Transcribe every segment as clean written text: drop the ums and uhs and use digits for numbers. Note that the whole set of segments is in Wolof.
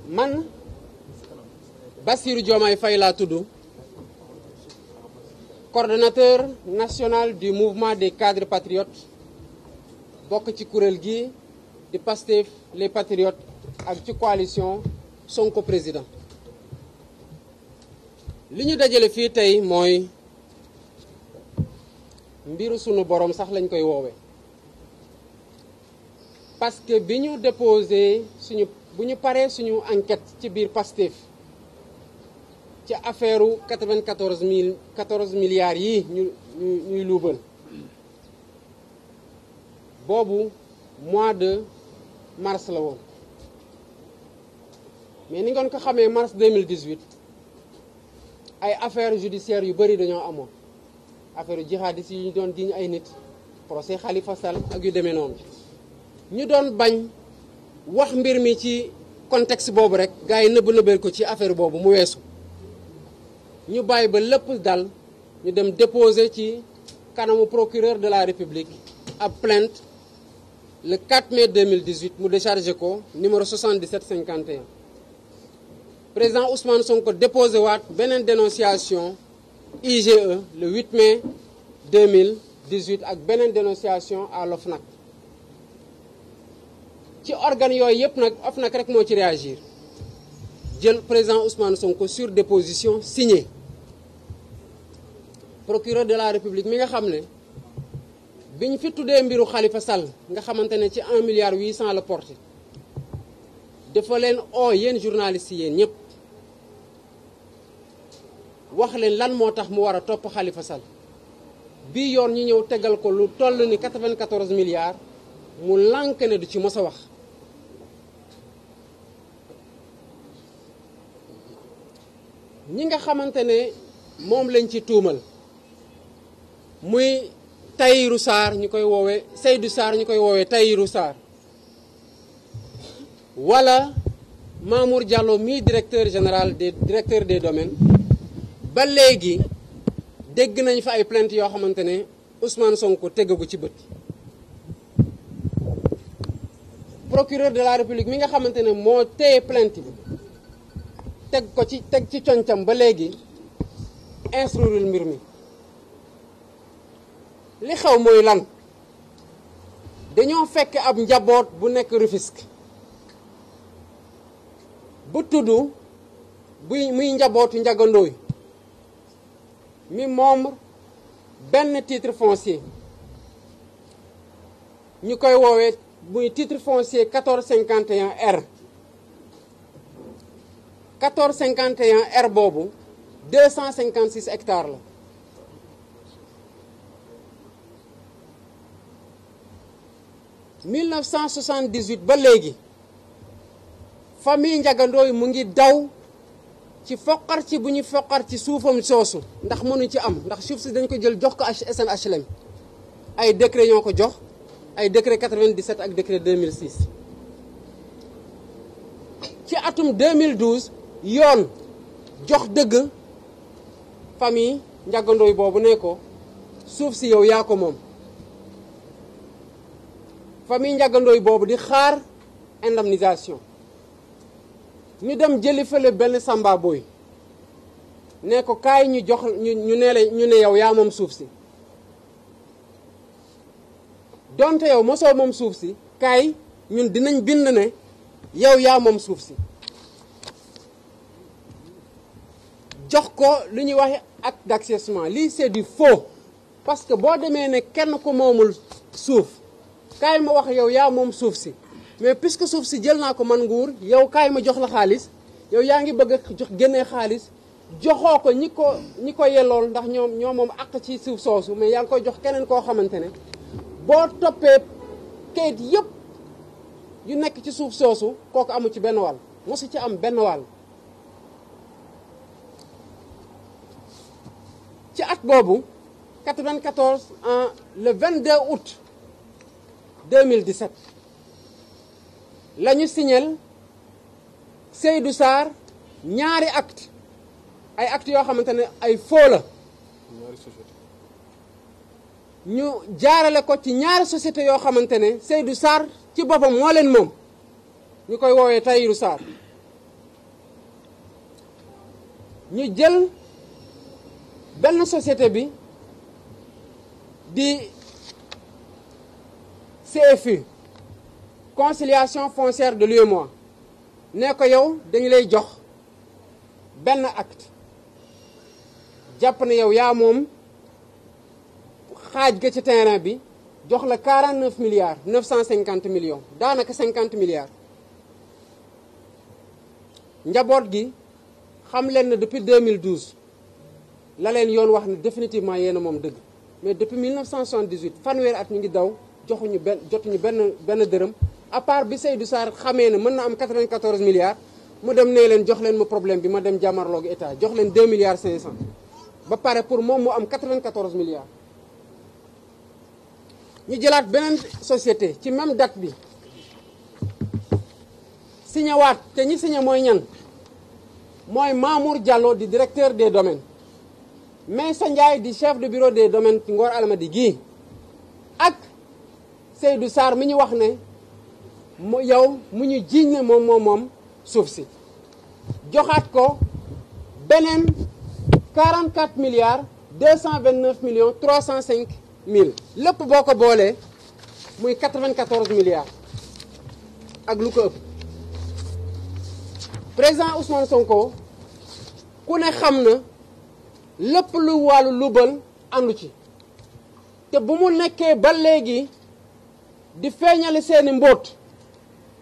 man Bassirou Diomaye Faye laa tudd, coordonnateur national du mouvement des cadres patriotes bokk ci kuréel gi di Pastef les patriotes ak ci coalition Sonko président. li ñu dajale fii tey mooy mbiru sunu borom sax lañ koy woowe, parce que bi ñu déposé bu ñu paree suñu enquête ci biir Pastef ci affaire u 14 milliards yi ñuy luubal, boobu mois de mars la woon. mais ni ngeen ko xamee mars 2018 ay affaires judiciaires yu bëri dañoo amoon, affaire jihadistes yi ñu doon diñ ay nit, procès Khalifa Sall ak yu demee noonu. ñu doon bañ wax mbir mi ci contexte boobu rek, gars yi nëbbal ko ci affaire boobu mu weesu. ñu bàyyi ba lépp dal ñu dem déposer ci kanamu procureur de la République ab plainte le 4 mai 2018 mu déchargé ko numéro 7751. président Ousmane Sonko déposé waat beneen dénonciation IGE le 8 mai 2018 ak beneen dénonciation à l'OFNAC. ci organes yooyu yëpp nag OFNAC rek moo ci réagir, jël président Ousmane Sonko sur déposition signée. procureur de la République mi nga xam ne bi ñu fi tuddee mbiru Khalifa Sall nga xamante ne ci 1 milliard 800 la porté, dafa leen yéen journalistes yi yéen ñëpp wax leen lan moo tax mu war a topp Khalifa Sall. bii yoon ñu ñëw tegal ko lu toll ni 94 milliards mu lànk ne du ci mos a wax. ñi nga xamante ne moom lañ ci tuumal muy Tahirou Sarr ñu koy woowee Seydou Sarr ñu koy woowee Tahirou Sarr, wala Mamour Diallo mi directeur des domaines, ba léegi dégg nañ fa ay plainte yoo xamante ne Ousmane Sonko teggagu ci bët. procureur de la République mi nga xamante ne moo téye plainte bi teg ci concam ba léegi instruire mbir mi. li xew mooy lan, dañoo fekk ab njaboot bu nekk Rufisque bu tudd muy njabootu njagandooy mi moom benn titre foncier ñu koy woowee muy titre foncier 1451R. 1451R boobu 256 hectares la. « 1978 ba léegi famille njagandooy mu ngi daw ci foqar ci bu ñu foqar ci suufam soosu ndax mënu ci am, ndax suuf si dañ ko jël jox ko SNHLM. ay décret ñoo ko jox, ay décret 97 ak décret 2006. ci atum 2012 yoon jox dëgg famille njagandooy boobu ne ko suuf si yow yaa ko moom. famille njagandooy boobu di xaar indemnisation. ñu dem jëli fële benn samba boy ne ko kaay ñu jox ñu ne yow yaa moom suuf si, donte yow mosoo moom suuf si, kaay ñun dinañ bind ne yow yaa moom suuf si. jox ko lu ñuy wax acte d'acquiescement. lii c'est du faux, parce que boo demee ne kenn ko moomul suuf kaay ma wax yow yaa moom suuf si, mais puisque suuf si jël naa ko man nguur, yow kaay ma jox la xaalis, yow yaa ngi bëgg a jox génnee xaalis joxoo ko ñi ko yellool, ndax ñoo moom àq ci suuf soosu, mais yaa ngi koy jox keneen koo xamante ne boo toppee kayit yëpp yu nekk ci suuf soosu kooku amu ci benn wàll, mosu ci am benn wàll. ci at boobu 94 le 22 août 2017 la ñu signal Seydou Sarr ñaari acte, ay actes yoo xamante ne ay faux la, ñu jaarale ko ci ñaari société yoo xamante ne Seydou Sarr ci boppam moo leen moom, ñu koy woowee Tahirou Sarr. ñu jël benn société bi di CFU conciliation foncière de l'UEMOA ne ko yow dañu lay jox benn acte jàpp ne yow yaa moom xaaj ga ci terrain bi jox la 49 milliards 950 millions daanaka 50 milliards njaboot gi xam leen ne depuis 2012 la leen yoon wax ne définitivement yéen a moom dëgg mais depuis 1978 fanweeri at ñu ngi daw jotuñu benn dërëm à part bi Seydou Sarr xamee ne mën na am 94 milliards mu dem nee leen jox leen ma problème bi ma dem jàmmarloog état jox leen 2 milliards 500 ba pare pour moom mu am 94 milliards. ñu jëlaat beneen société ci même date bi signé waat te ñi signé mooy ñan mooy Mamour Diallo di directeur des domaines Meissa Ndiaye di chef de bureau des domaines ci Ngor Almadi gii ak Seydou Sarr mi ñu wax ne mu yow mu ñu jiiñ ne moom suuf si joxaat ko beneen 44 milliards 229 millions 305 mille lépp boo ko boolee muy 94 milliards ak lu ko ëpp président Ousmane Sonko ku ne xam na lépp lu wàllu lubal àndu ci te bu mu nekkee ba léegi di feeñali seeni mbóot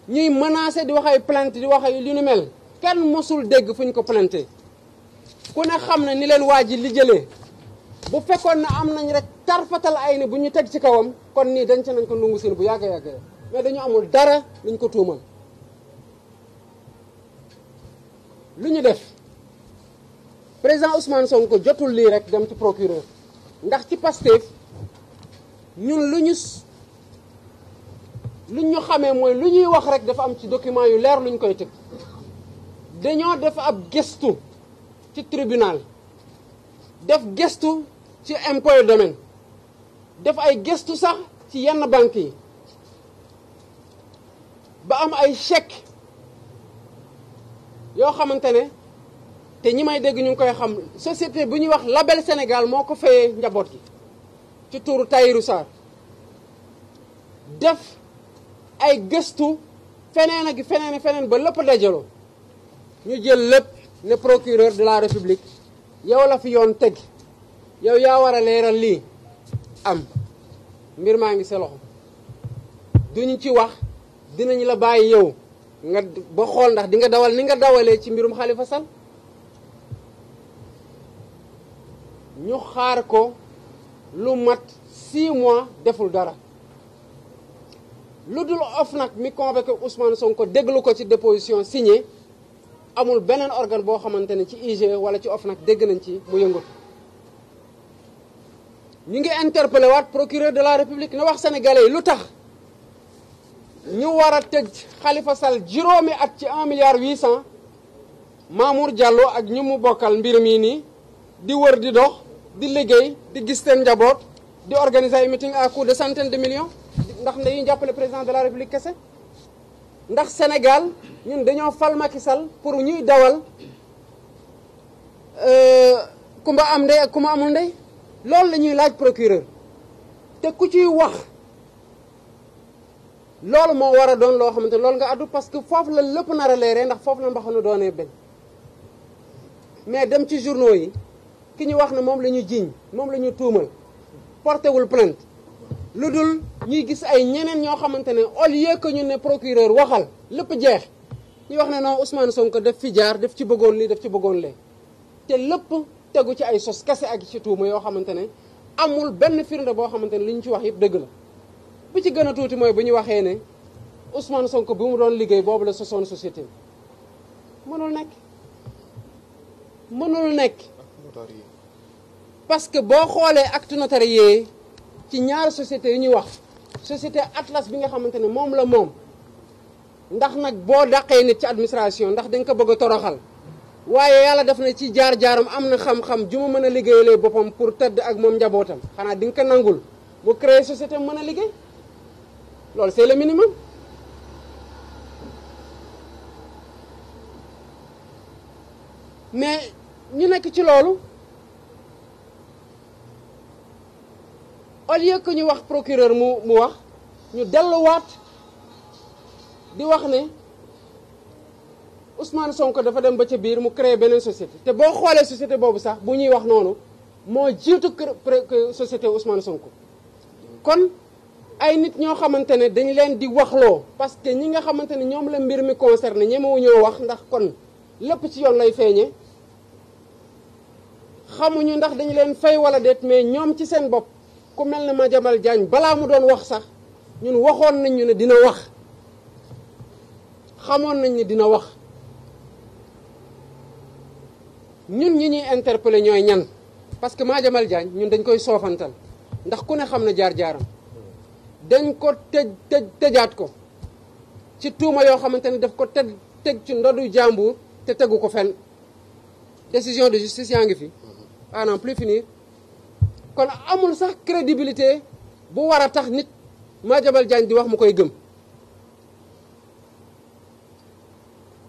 ñuy menacé di wax ay plainte di wax ay lu ni mel kenn mosul dégg fu ñu ko planté ku ne xam na ni leen waa ji li jëlee bu fekkoon ne am nañ rek tarfatal ay ni bu ñu teg ci kawam kon nii denc nañ ko ndungu siin bu yàgg mais dañu amul dara luñ ko tuumal lu ñu def président Ousmane Sonko jotul lii rek dem ci procureur ndax ci Pastef ñun lu ñu xamee mooy lu ñuy wax rek dafa am ci document yu leer lu ñu koy teg dañoo def ab gëstu ci tribunal def gëstu ci impôt et domaine def ay gëstu sax ci yenn banques yi ba am ay chèque yoo xamante ne te ñi may dégg ñu ngi koy xam société bu ñuy wax Label Sénégal moo ko fayee njaboot gi ci tuuru Tahirou Sarr def ay gëstu feneen ak feneen ba lépp dajaloo ñu jël lépp ne procureur de la République yow la fi yoon teg yow yaa war a leeral lii am mbir maa ngi sa loxo duñu ci wax dinañ la bàyyi yow nga ba xool ndax di nga dawal ni nga dawalee ci mbirum Khalifa Sall ñu xaar ko lu mat 6 mois deful dara lu dul OFNAC mi convoqué Ousmane Sonko déglu ko ci déposition signée amul beneen organe boo xamante ne ci IG wala ci OFNAC dégg nañ ci mu yëngatu ñu ngi interpellé waat procureur de la République na wax sénégalais yi lu tax ñu war a tëj Khalifa Sall juróomi at ci 1 milliard 800 Mamour Diallo ak ñu mu bokkal mbir mii nii di wër di dox di liggéey di gis seen njaboot di organiser ay meeting à coût de centaines de millions ndax dañuy jàppale président de la République kese ndax Sénégal ñun dañoo fal Macky Sall pour ñuy dawal kumba am ndey ak kumba amul ndey loolu la ñuy laaj procureur te ku ciy wax loolu moo war a doon loo xamante loolu nga addu parce que foofu la lépp nar a leeree ndax foofu la mbaxanu doonee benn mais dem ci journaux yi ki ñu wax ne moom la ñu jiiñ moom la ñu tuumal porté wul plainte lu dul ñuy gis ay ñeneen ñoo xamante ne au lieu que ñu ne procureur waxal lépp jeex ñu wax ne non Ousmane Sonko def fi jaar def ci bëggoon lii def ci bëggoon lee te lépp tegu ci ay sos kese ak ci tuuma yoo xamante ne amul benn firnde boo xamante ne li ñu ci wax yëpp dëgg la bi ci gën a tuuti mooy bu ñu waxee ne Ousmane Sonko bi mu doon liggéey boobu la sosoon société mënul nekk parce que boo xoolee acte notarié ci ñaari société yi ñuy wax société Atlas bi nga xamante ne moom la moom ndax nag boo dàqee nit ci administration ndax dañ ko bëgg a toroxal waaye yàlla def na ci jaar-jaaram am na xam-xam ju mu mën a liggéeyalee boppam pour tëdd ak moom njabootam xanaa di nga ko nangul mu créer société mën a liggéey loolu c'est le minimum mais ñu nekk ci loolu au lieu que ñu wax procureur mu wax ñu delluwaat di wax ne Ousmane Sonko dafa dem ba ca biir mu créer beneen société te boo xoolee société boobu sax bu ñuy wax noonu moo jiitu société Ousmane Sonko. kon ay nit ñoo xamante ne dañ leen di waxloo parce que ñi nga xamante ne ñoom la mbir mi concerné ñemewu ñoo wax ndax kon lépp ci yoon lay feeñe xamuñu ndax dañu leen fay wala déet mais ñoom ci seen bopp ku mel ne Madiambal Diagne balaa mu doon wax sax ñun waxoon nañ ñu ne dina wax xamoon nañ ne dina wax ñun ñi ñuy interpeller ñooy ñan parce que Madiambal Diagne ñun dañ koy soofantal ndax ku ne xam na jaar-jaaram dañ ko tëjaat ko ci tuuma yoo xamante ne daf ko teg ci ndodu jàmbur te tegu ko fenn décision de justice yaa ngi fi à n'en plus finir kon amul sax crédibilité bu war a tax nit Madiambal Diagne di wax mu koy gëm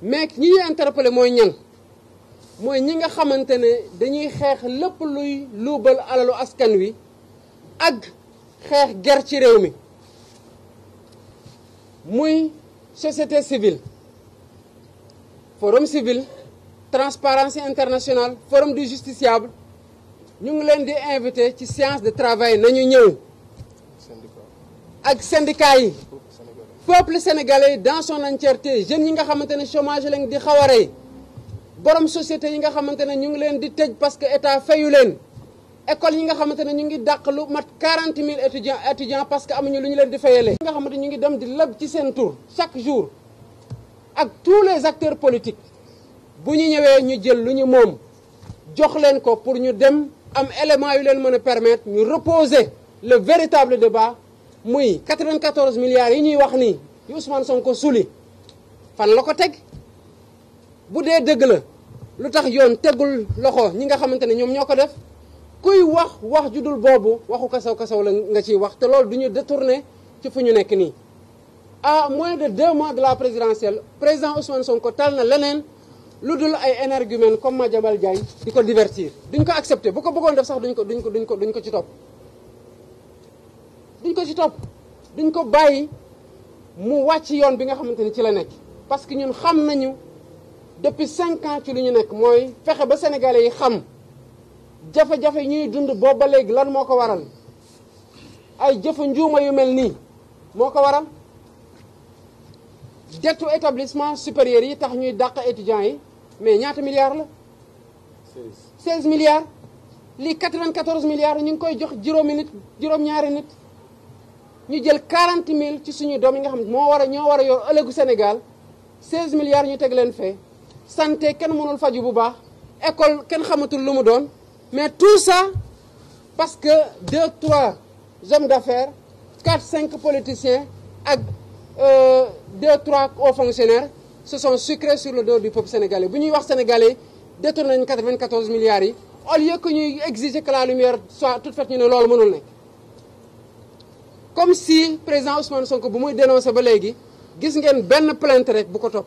mais ñi ñuy interpellé mooy ñan mooy ñi nga xamante ne dañuy xeex lépp luy luubal alalu askan wi ak xeex ger ci réew mi muy société civile forum civil Transparency International forum du justiciable ñu ngi leen di invité ci séance de travail nañu ñëw ak syndicat yi peuple sénégalais dans son entièreté jeunes yi nga xamante ne chômage lañ di xaw a rey borom société yi nga xamante ne ñu ngi leen di tëj parce que état fayu leen école yi nga xamante ne ñu ngi dàq lu mat 40 000 étudiants parce que amuñu lu ñu leen di fayale yi nga xamante ñu ngi dem di leb ci seen tur chaque jour ak tous les acteurs politiques bu ñu ñëwee ñu jël lu ñu moom jox leen ko pour ñu dem am élément yu leen mën a permettre ñu reposer le véritable débat muy 94 milliards yi ñuy wax nii yu Ousmane Sonko suli fan la ko teg bu dee dëgg la lu tax yoon tegul loxo ñi nga xamante ne ñoom ñoo ko def kuy wax ju dul boobu waxu kasaw la nga ciy wax te loolu du ñu détourné ci fu ñu nekk nii. à moins de 2 mois de la présidentielle président Ousmane Sonko tal na leneen lu dul ay énergumènes comme Madiambal Diagne di ko divertir duñ ko accepté bu ko bëggoon def sax duñ ko ci topp. duñ ko bàyyi mu wàcc yoon bi nga xamante ni ci la nekk parce que ñun xam nañu depuis 5 ans ci lu ñu nekk mooy fexe ba sénégalais yi xam jafe-jafe yi ñuy dund boobu ba léegi lan moo ko waral ay jëfa njuuma yu mel nii moo ko waral dettu établissement supérieur yi tax ñuy dàq étudiants yi mais ñaata milliards la 16 milliards lii 94 milliards ñu ngi koy jox juróom-ñaari nit ñu jël 40 000 ci suñu doom yi nga xam ne ñoo war a yor ëllëgu Sénégal 16 milliards ñu teg leen fee santé kenn mënul faju bu baax école kenn xamatul lu mu doon mais tout ça parce que 2-3 hommes d'affaires 4-5 politiciens ak 2-3 hauts fonctionnaires se sont sucrés sur le dos du peuple sénégalais bu ñuy wax sénégalais détourné nañ 94 milliards yi au lieu que ñuy exiger que la lumière soit toute faite ñu ne loolu mënul nekk. comme si président Ousmane Sonko bu muy dénoncé ba léegi gis ngeen benn plainte rek bu ko topp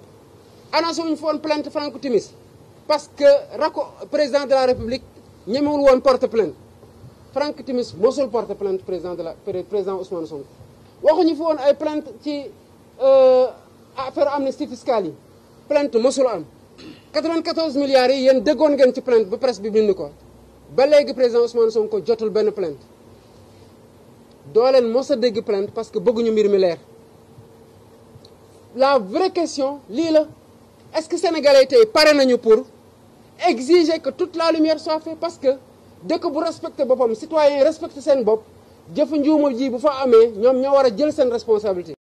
annoncé wuñu fa woon plainte Franck Timis parce que président de la République ñemewul woon porte plainte Franck Timis mosul porte plainte président Ousmane Sonko waxuñu fa woon ay plainte ci affaire amnistie fiscale yi plainte mosul am 94 milliards yi yéen déggoon ngeen ci plainte ba presse bi bind ko ba léegi président Ousmane Sonko jotul benn plainte doo leen mos a dégg plainte parce que bëgguñu mbir mi leer la vraie question lii la est-ce que sénégalais tey pare nañu pour exiger que toute la lumière soit faite parce que dëkk bu respecté boppam citoyens yi respecté seen bopp jëfu njuuma ji bu fa amee ñoom ñoo war a jël seen responsabilité